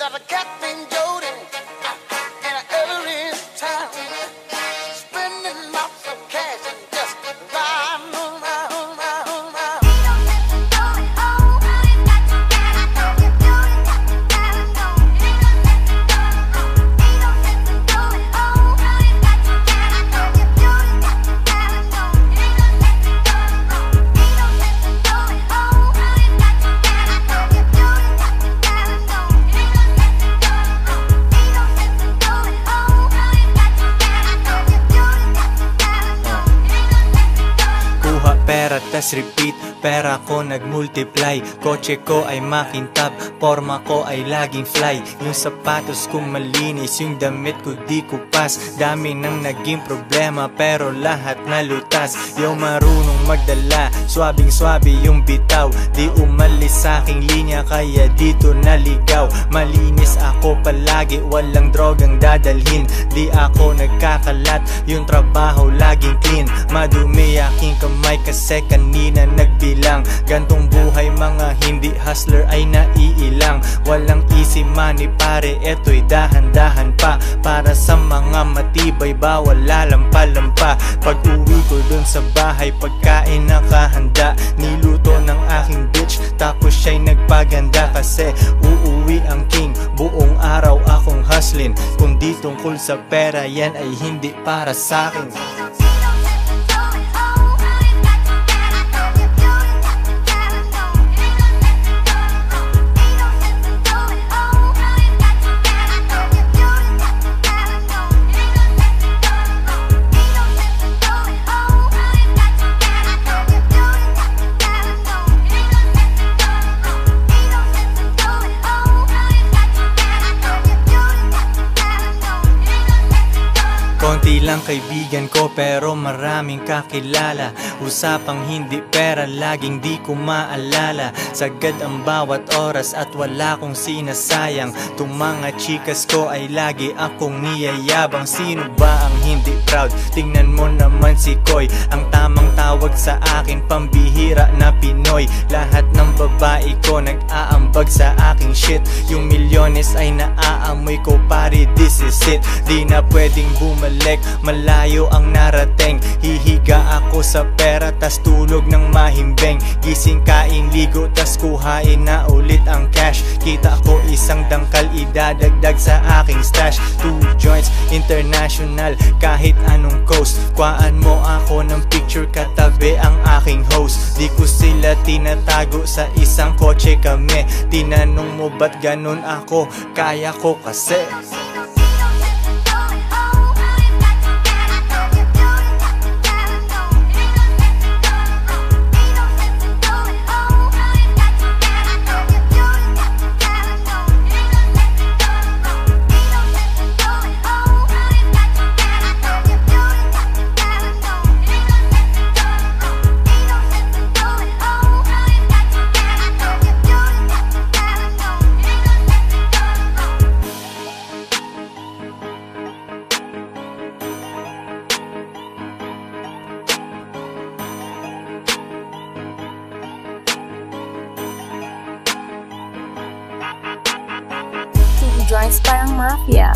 got a cat named Jody, and every time spending lots of cash and just riding on my. Pera tas repeat, pera ko nagmultiply. Kotse ko ay makintab, forma ko ay laging fly. Yung sapatos ko malinis, yung damit ko di kupas. Dami nang naging problema pero lahat nalutas. Yung marunong magdala, swabing swabe yung bitaw. Di umalis sa aking linya kaya dito naligaw. Malinis ako palagi, walang drogang dadalhin. Di ako nagkakalat, yung trabaho laging clean. Madumi aking kamay kasi kanina nagbilang. Gantong buhay mga hindi hustler ay naiilang. Walang easy money pare, eto'y dahan-dahan pa. Para sa mga matibay bawal lalampa-lampa. Pag uwi ko dun sa bahay pagkain nakahanda. Niluto ng aking bitch tapos siya'y nagpaganda. Kasi uuwi ang king, buong araw akong hustlin. Kung di tungkol sa pera yan ay hindi para sa'kin. Konti lang kaibigan ko pero maraming kakilala. Usapang hindi pera laging di ko maalala. Sagad ang bawat oras at wala kong sinasayang. Tung mga chikas ko ay lagi akong niyayabang. Sino ba ang hindi proud? Tingnan mo naman si Koy. Ang tamang tawag sa akin pambihira na Pinoy. Lahat ng babae ko nag-aambag sa aking shit. Yung milyones ay naaamoy ko pare, this is it. Di na pwedeng bumalik, malayo ang narating. Hihiga ako sa pera tas tulog ng mahimbing. Gising kain ligo tas kuhain na ulit ang cash. Kita ko isang dangkal idadagdag sa aking stash. 2 joints international kahit anong coast. Kuhaan mo ako ng picture katabi ang aking host. Di ko sila tinatago sa isang kotse kami. Tinanong mo ba't ganun ako? Kaya ko kasi. Joints parang mafia.